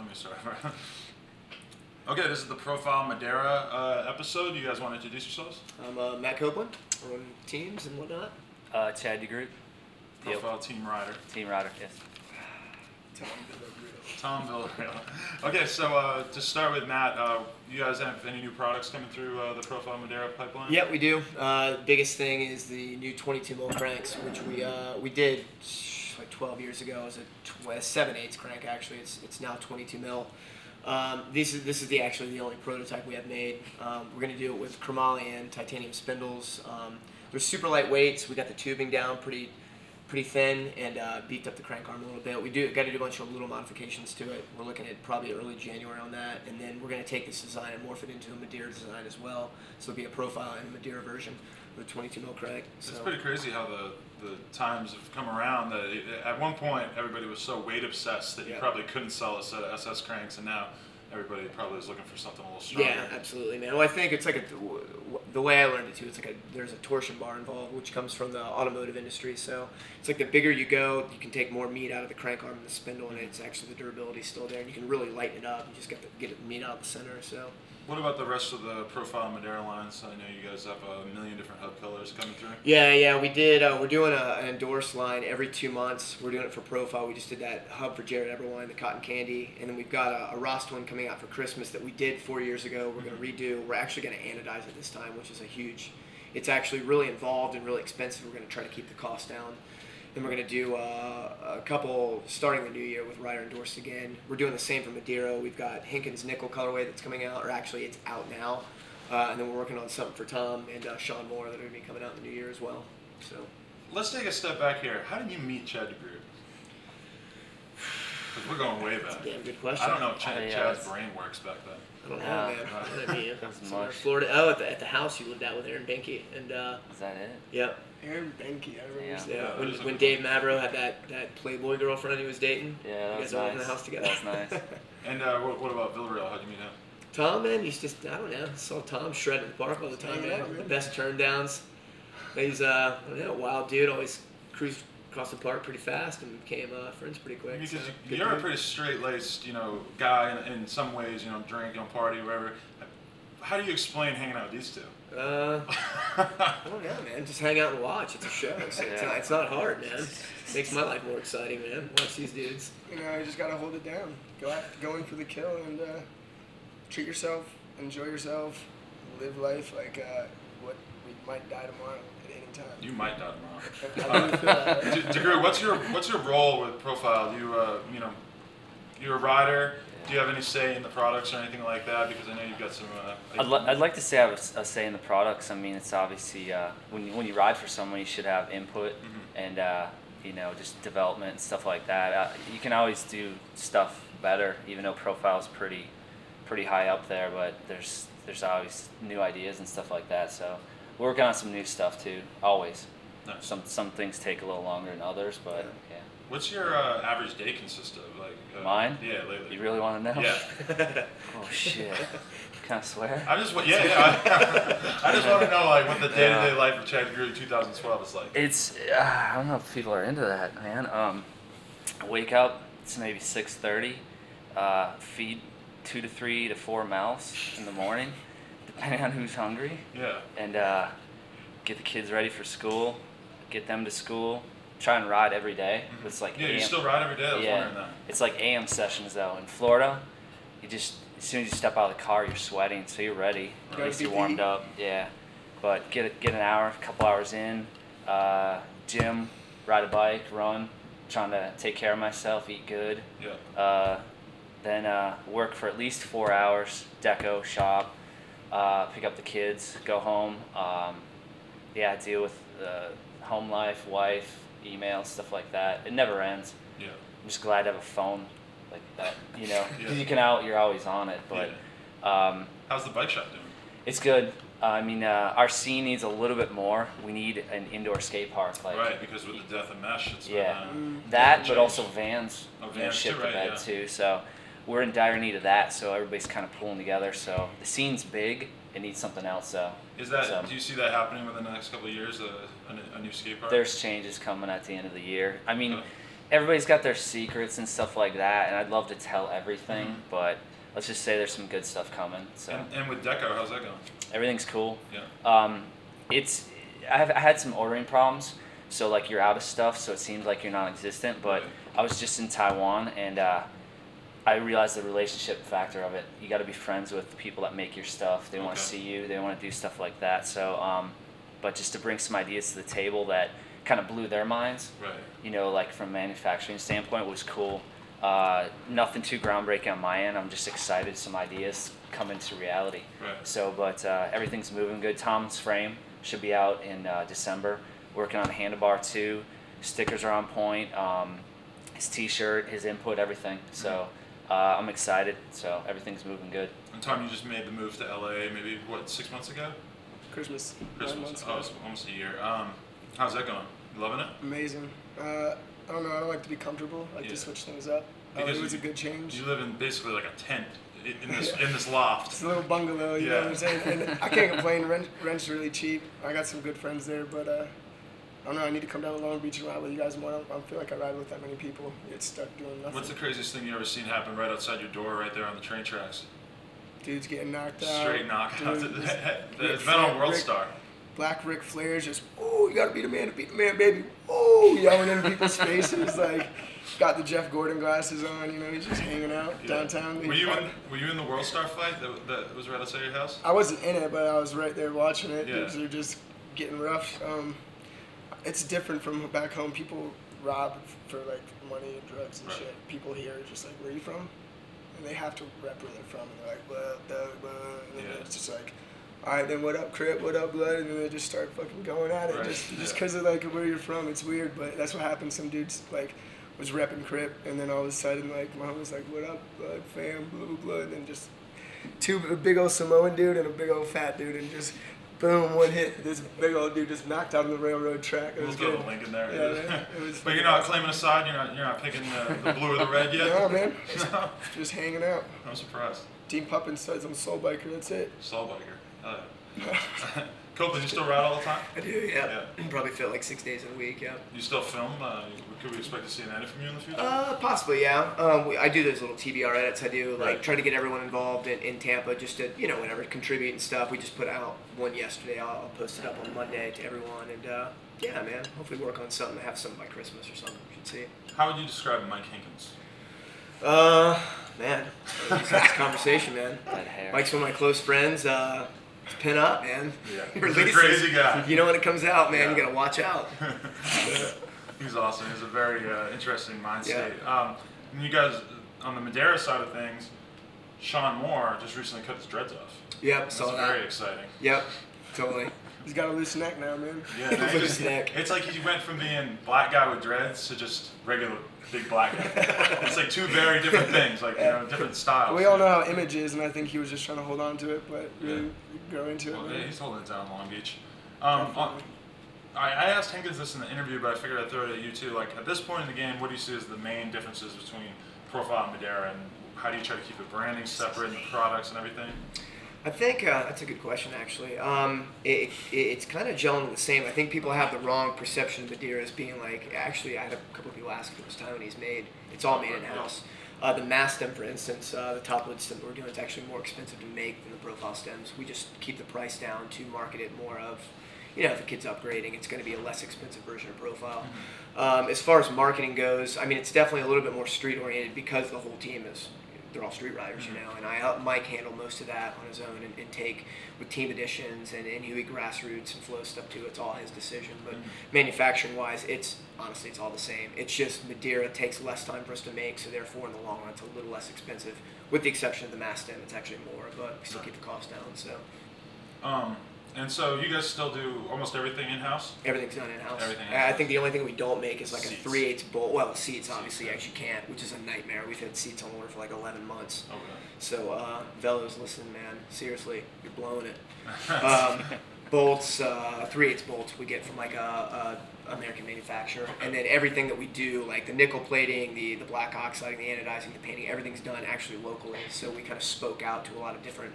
me to start? Okay, this is the Profile Madera episode. You guys want to introduce yourselves? I'm Matt Coplon. I run teams and whatnot. Chad Degroot. Profile Team Rider. Team Rider, yes. Tom Villarreal. Okay, so to start with, Matt, you guys have any new products coming through the Profile Madera pipeline? Yeah, we do. Biggest thing is the new 22 mil cranks, which we did like 12 years ago. It was a 7/8 crank actually. It's now 22 mil. This is actually the only prototype we have made. We're going to do it with chromoly and titanium spindles. They're super lightweight. We got the tubing down pretty thin and beefed up the crank arm a little bit. We got to do a bunch of little modifications to it. We're looking at probably early January on that, and then we're going to take this design and morph it into a Madera design as well. So it'll be a profile and a Madera version of the 22 mil crank. So. It's pretty crazy how the times have come around. That at one point everybody was so weight obsessed that you probably couldn't sell a set of SS cranks, and now everybody probably is looking for something a little stronger. Yeah, absolutely, man. Well, I think it's like the way I learned it too. It's like there's a torsion bar involved, which comes from the automotive industry. So it's like the bigger you go, you can take more meat out of the crank arm and the spindle, and it's actually the durability still there, and you can really lighten it up. You just got to get meat out of the center. So. What about the rest of the Profile Madera lines? I know you guys have a million different hub colors coming through. Yeah, we did. We're doing an endorsed line every 2 months. We're doing it for Profile. We just did that hub for Jared Eberwein, the cotton candy, and then we've got a Rost one coming out for Christmas that we did 4 years ago. We're going to redo. We're actually going to anodize it this time, which is it's actually really involved and really expensive. We're going to try to keep the cost down. Then we're going to do a couple starting the new year with Rider endorsed again. We're doing the same for Madera. We've got Hinken's nickel colorway that's coming out, or actually it's out now. And then we're working on something for Tom and Sean Moore that are going to be coming out in the new year as well. So let's take a step back here. How did you meet Chad Degroot? Because we're going way back. That's a damn good question. I don't know if Chad's brain works back then. I don't know, man. What I mean, much. Florida. Oh, at the house you lived at with Aaron Benke, and Is that it? Yep. Aaron Benke, I remember. Yeah. When Dave Madera had that Playboy girlfriend he was dating. Yeah, that you was guys all nice. lived in the house together. That was nice. And what about Villarreal? How'd you meet him? Tom, man, he's just, I don't know. I saw Tom shred in the park all the time, man. The best turn downs. He's I don't know, wild dude, always cruised across the park pretty fast and became friends pretty quick. Because so, you're a pretty straight-laced, guy in some ways, drink, party, whatever. How do you explain hanging out with these two? I don't know, man. Just hang out and watch. It's a show. It's not hard, man. Makes my life more exciting, man. Watch these dudes. You just gotta hold it down. Go in for the kill and treat yourself, enjoy yourself, live life like what we might die tomorrow at any time. You might die tomorrow. Degroot, what's your role with Profile? You're a rider. Do you have any say in the products or anything like that? Because I know you've got some. I'd like to say I have a say in the products. I mean, it's obviously when you ride for someone, you should have input and just development and stuff like that. You can always do stuff better, even though Profile's pretty high up there. But there's always new ideas and stuff like that. So we're working on some new stuff too. Always. Nice. Some things take a little longer than others, but yeah. What's your average day consist of? Mine? Yeah, lately. You really want to know? Yeah. Oh shit! Can I swear? I just want to know what the day-to-day life of Chad Degroot 2012 is like. It's I don't know if people are into that, man. I wake up. It's maybe 6:30. Feed 2 to 3 to 4 mouths in the morning, depending on who's hungry. Yeah. And get the kids ready for school. Get them to school. Try and ride every day. It's like you still ride every day. I was wondering that. It's like AM sessions though. In Florida, as soon as you step out of the car, you're sweating, so you're ready. At least you're warmed up. Yeah, but get an hour, a couple hours in, gym, ride a bike, run, trying to take care of myself, eat good. Yeah. Then work for at least 4 hours. Deco, shop, pick up the kids, go home. Deal with home life, wife. Email, stuff like that. It never ends. Yeah. I'm just glad to have a phone like that, Yeah. You're always on it, but how's the bike shop doing? It's good. I mean, our scene needs a little bit more. We need an indoor skate park, right, because with the death of mesh, it's that, but also vans. Vans ship too, to bed too. So we're in dire need of that. So everybody's kind of pulling together. So the scene's big. It needs something else. So do you see that happening within the next couple of years? A new skate park? There's changes coming at the end of the year. I mean, everybody's got their secrets and stuff like that, and I'd love to tell everything, but let's just say there's some good stuff coming. So And with Deco, how's that going? everything's cool. Yeah. I had some ordering problems, so like you're out of stuff, so it seems like you're non-existent. But Right. I was just in Taiwan, and I realized the relationship factor of it. You got to be friends with the people that make your stuff. They want to see you. They want to do stuff like that. So, but just to bring some ideas to the table that kind of blew their minds. Right. You know, like from a manufacturing standpoint, was cool. Nothing too groundbreaking on my end. I'm just excited some ideas come into reality. Right. So, but everything's moving good. Tom's frame should be out in December. Working on a handlebar too. Stickers are on point. His T-shirt, his input, everything. So I'm excited. So everything's moving good. And Tom, you just made the move to LA maybe, what, 6 months ago? Christmas. 9 Christmas. months Oh, ago. it's almost a year. How's that going? You loving it? Amazing. I don't know. I don't like to be comfortable. I like Yeah. to switch things up. Because It was a you- good change. You live in basically like a tent in this loft. It's a little bungalow, you know Yeah. what I'm saying? And I can't complain. Rent's really cheap. I got some good friends there, but I don't know. I need to come down to Long Beach and ride with you guys more. I don't feel like I ride with that many people. You get stuck doing nothing. What's the craziest thing you ever seen happen right outside your door, right there on the train tracks? Dudes getting knocked out. Straight knockout. Dude, It's been on World Rick- Star. Black Ric Flair's just, oh, you gotta be the man to beat the man, baby. Oh, yelling in people's faces, like, got the Jeff Gordon glasses on, you know, he's just hanging out downtown. Were you in the World Star fight that was right outside your house? I wasn't in it, but I was right there watching it. Yeah. Dudes are just getting rough. It's different from back home. People rob for like money and drugs and Right. shit. People here are just like, where are you from? And they have to rep where they're from. And they're like, well, Doug, blah. And then Yeah. it's just like, all right, then what up, Crip? What up, blood? And then they just start fucking going at it. Right. Just Yeah. because of like where you're from. It's weird, but that's what happened. Some dudes like was repping Crip, and then all of a sudden like my homie was like, what up, blood, fam, blah blah blah, and then just a big old Samoan dude and a big old fat dude, and just boom, one hit. This big old dude just knocked out on the railroad track. It We'll was throw good. the link in there. Yeah, man. It was But you're not claiming a side. You're not picking the blue or the red yet. No, man. No? Just hanging out. I'm surprised. Team Puppin studs on Soul Biker. That's it. Soul biker. Coplon, you still ride all the time? I do, yeah. Probably fit like 6 days a week, yeah. You still film? Could we expect to see an edit from you in the future? Possibly, yeah. I do those little TBR edits. I do like Right. try to get everyone involved in Tampa, just to whatever contribute and stuff. We just put out one yesterday. I'll post it up on Monday to everyone, and yeah, man. Hopefully work on something. Have something by Christmas or something. We should see. How would you describe Mike Hinkins? Man, let's have this conversation, man. That hair. Mike's one of my close friends. Pin up, man. Yeah. He's a Releases. crazy guy. You know when it comes out, man. Yeah. You gotta watch out. He's awesome. He's a very interesting mind state. And you guys, on the Madera side of things, Sean Moore just recently cut his dreads off. Yep, That's saw very that. exciting. Yep, totally. He's got a loose neck now, man. Yeah, man, Loose neck. it's like he went from being black guy with dreads to just regular big black guy. It's like two very different things, like different styles. We all know how Image is, and I think he was just trying to hold on to it, but really grow into it. Well, Man. yeah, he's holding it down in Long Beach. I asked Hinkins this in the interview, but I figured I'd throw it at you too. Like at this point in the game, what do you see as the main differences between Profile and Madera, and how do you try to keep the branding separate and the products and everything? I think that's a good question, actually. It's kind of gelling the same. I think people have the wrong perception of Madera as being like, actually, I had a couple of people ask if it was Taiwanese made. It's all made in-house. The mass stem, for instance, the top lid stem that we're doing is actually more expensive to make than the profile stems. We just keep the price down to market it more of, if a kid's upgrading, it's going to be a less expensive version of profile. As far as marketing goes, I mean, it's definitely a little bit more street-oriented because the whole team is, they're all street riders, and I help Mike handle most of that on his own and take with team editions and Huey grassroots and flow stuff too. It's all his decision, but manufacturing wise, it's all the same. It's just Madera takes less time for us to make, so therefore in the long run it's a little less expensive, with the exception of the mass stem. It's actually more, but we still keep the cost down. So And so you guys still do almost everything in-house? everything's done in-house. Everything I in-house. think the only thing we don't make is like Seats. a 3/8 bolt. Well, seats obviously you actually can't, which is a nightmare. We've had seats on order for like 11 months. Okay. So Velo's, listen, man, seriously, you're blowing it. Bolts, 3/8 bolts we get from like a American manufacturer, and then everything that we do, like the nickel plating, the black oxiding, the anodizing, the painting, everything's done actually locally. So we kind of spoke out to a lot of different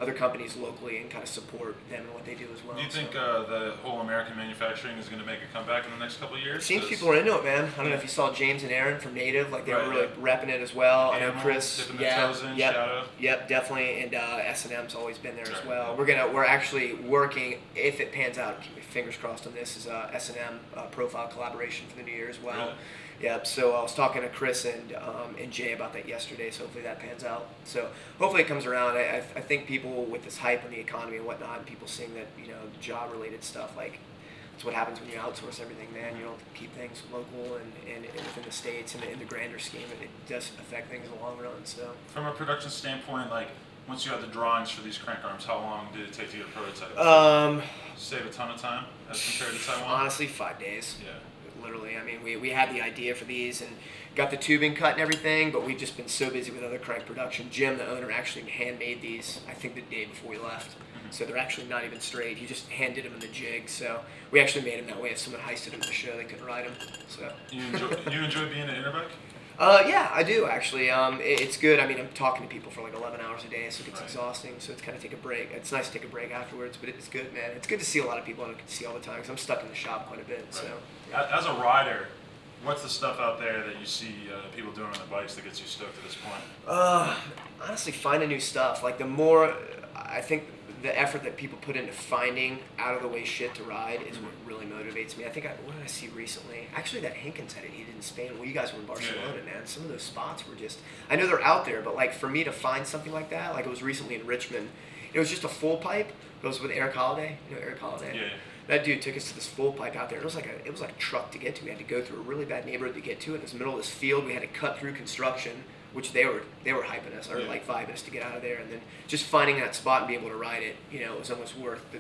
other companies locally and kind of support them and what they do as well. Do you think So. the whole American manufacturing is going to make a comeback in the next couple of years? It seems people are into it, man. I don't know if you saw James and Aaron from Native, like they were really repping it as well. I know Chris, dipping their toes in, Shadow. Yep, definitely, and S&M's always been there as well. We're actually working, if it pans out, fingers crossed on this, is S&M profile collaboration for the new year as well. Really? Yep. So I was talking to Chris and Jay about that yesterday. So hopefully that pans out. So hopefully it comes around. I think people with this hype on the economy and whatnot, and people seeing that job related stuff, like that's what happens when you outsource everything. Man, you don't keep things local and within the states and in the grander scheme, it does affect things in the long run. So from a production standpoint, like once you had the drawings for these crank arms, how long did it take to get a prototype? Save a ton of time as compared to Taiwan. Honestly, 5 days. Yeah. Literally, I mean, we had the idea for these and got the tubing cut and everything, but we've just been so busy with other crank production. Jim, the owner, actually handmade these, I think, the day before we left. So they're actually not even straight. He just hand did them in the jig. So we actually made them that way. If someone heisted them at the show, they couldn't ride them. So you enjoy being an Interbike? Yeah, I do actually. It's good. I mean, I'm talking to people for like 11 hours a day, so it gets exhausting. So it's kind of take a break. It's nice to take a break afterwards, but it's good, man. It's good to see a lot of people I don't see all the time because I'm stuck in the shop quite a bit. Right. So as a rider, what's the stuff out there that you see people doing on their bikes that gets you stoked at this point? Honestly, finding new stuff. Like the more, I think the effort that people put into finding out of the way shit to ride is what really motivates me. I think what did I see recently? Actually, that Hinkins had it. He did in Spain. Well, you guys were in Barcelona, man. Some of those spots were just. I know they're out there, but like for me to find something like that, like it was recently in Richmond. It was just a full pipe. It was with Eric Holiday. You know Eric Holiday. Yeah. That dude took us to this full pipe out there. It was like a truck to get to. We had to go through a really bad neighborhood to get to it. It was in the middle of this field. We had to cut through construction, which they were hyping us or like vibing us to get out of there. And then just finding that spot and being able to ride it, it was almost worth the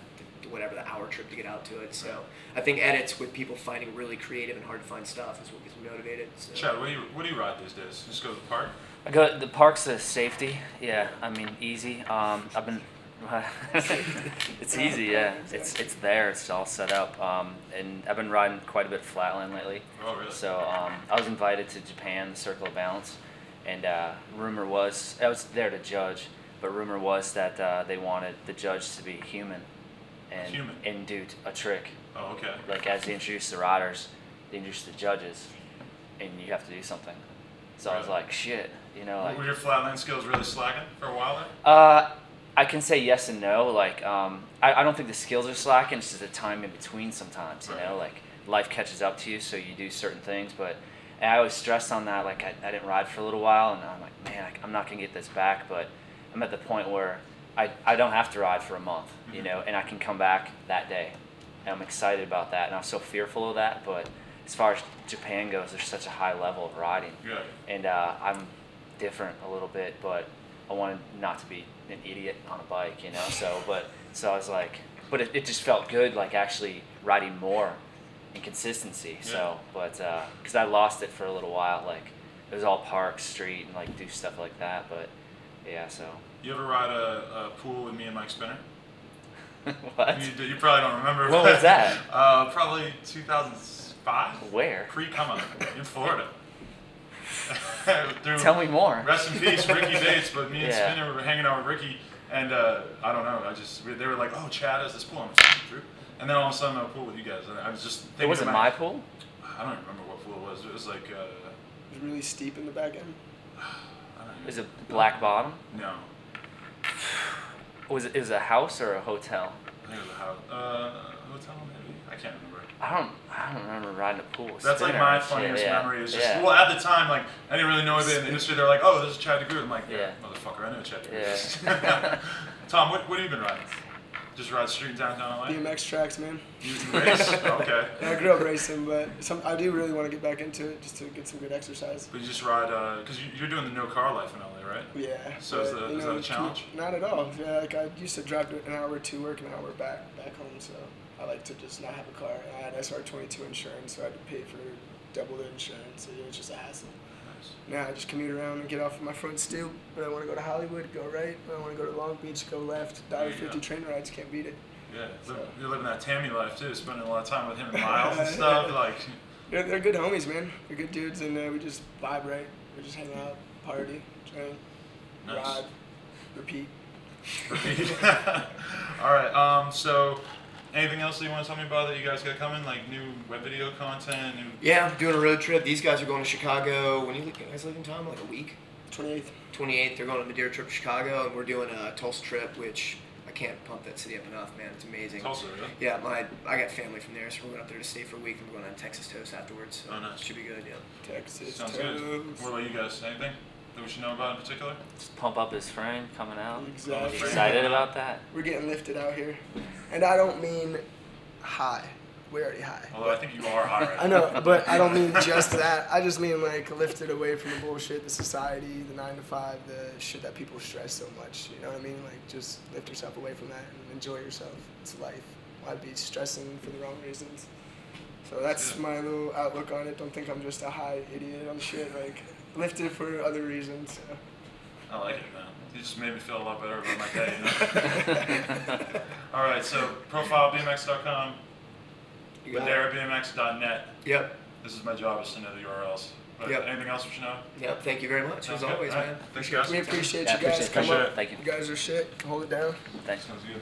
whatever the hour trip to get out to it. So I think edits with people finding really creative and hard to find stuff is what gets me motivated. So. Chad, what do you ride these days? Just go to the park? I go the park's a safety. Yeah, I mean easy. I've been. It's easy, yeah. It's there. It's all set up. And I've been riding quite a bit Flatland lately. Oh, really? So I was invited to Japan, the Circle of Balance, and rumor was I was there to judge, but rumor was that they wanted the judge to be human, and do a trick. Oh, okay. Like as they introduce the riders, they introduce the judges, and you have to do something. So I was like, shit, like. Were your Flatland skills really slacking for a while there? I can say yes and no. Like, I don't think the skills are slacking. It's just the time in between sometimes, like life catches up to you, so you do certain things. But I was stressed on that. Like, I didn't ride for a little while, and I'm like, man, I'm not going to get this back. But I'm at the point where I don't have to ride for a month, and I can come back that day. And I'm excited about that, and I'm so fearful of that. But as far as Japan goes, there's such a high level of riding. Yeah. And I'm different a little bit, but I wanted not to be an idiot on a bike, so I was like, but it just felt good, like actually riding more in consistency. Yeah. So, but because I lost it for a little while, like it was all park, street, and like do stuff like that. But yeah, so. You ever ride a pool with me and Mike Spinner? What? You probably don't remember. When was that? Probably 2005. Where? Pre-come up in Florida. Tell me more. Rest in peace, Ricky Bates. But me and Yeah. Spinner were hanging out with Ricky, and I don't know. They were like, "Oh, Chad has this pool." I'm through, and then all of a sudden, I'm a pool with you guys. And I was just thinking. It wasn't my pool. I don't remember what pool it was. It was like. It was really steep in the back end. I don't know. Was it black bottom? No. Was it a house or a hotel? I think it was a house. Hotel maybe. I can't remember. I don't remember riding a pool. That's like Spinner my and shit, funniest yeah. memory. Is just Yeah. well at the time, like I didn't really know anybody in the industry. They're like, "Oh, this is Chad Degroot." I'm like, Yeah. motherfucker, I know Chad Degroot. Yeah. Tom, what have you been riding? Just ride street downtown LA? BMX tracks, man. You race? Okay. Yeah, I grew up racing, but I do really want to get back into it just to get some good exercise. But you just ride, because you're doing the no car life in LA, right? Yeah. So is that a challenge? Not at all. Yeah, like I used to drive an hour to work, an hour back home, so I like to just not have a car. I had SR22 insurance, so I had to pay for double the insurance, so it's just a hassle. Nice. Now I just commute around and get off of my front stoop. When I want to go to Hollywood, go right. When I want to go to Long Beach, go left. $1.50 train rides, can't beat it. Yeah, you're living that Tammy life too, spending a lot of time with him and Miles and stuff. Like, They're good homies, man. They're good dudes, and we just vibe right. We just hang out, party, train, Nice. ride, repeat. Repeat. All right. So, anything else that you want to tell me about that you guys got coming? Like new web video content? New... Yeah, I'm doing a road trip. These guys are going to Chicago. When you guys leaving, Tom? Like a week? 28th. 28th. They're going on a Madera trip to Chicago, and we're doing a Tulsa trip, which I can't pump that city up enough, man. It's amazing. Tulsa, really? Yeah, I got family from there, so we're going up there to stay for a week, and we're going on Texas Toast afterwards. So Oh, nice. Should be good, yeah. Texas. Sounds good. What about you guys? Anything that we should know about in particular? Just pump up his frame coming out. Exactly. You excited about that? We're getting lifted out here. And I don't mean high. We're already high. Although I think you are high right I know, but I don't mean just that. I just mean like lifted away from the bullshit, the society, the 9 to 5, the shit that people stress so much. You know what I mean? Like just lift yourself away from that and enjoy yourself. It's life. I'd be stressing for the wrong reasons. So that's my little outlook on it. Don't think I'm just a high idiot on shit. Like lifted for other reasons. So. I like it, man. You just made me feel a lot better about my day, you know? All right, so profilebmx.com, maderabmx.net. Yep. This is my job, is to know the URLs. But Yep. anything else we should know? Yep. Thank you very much, Sounds as good. always, All right. man. Thanks, guys. We appreciate Yeah, you guys. appreciate Come it. up. Thank you. You guys are shit. Hold it down. Thanks. Sounds good.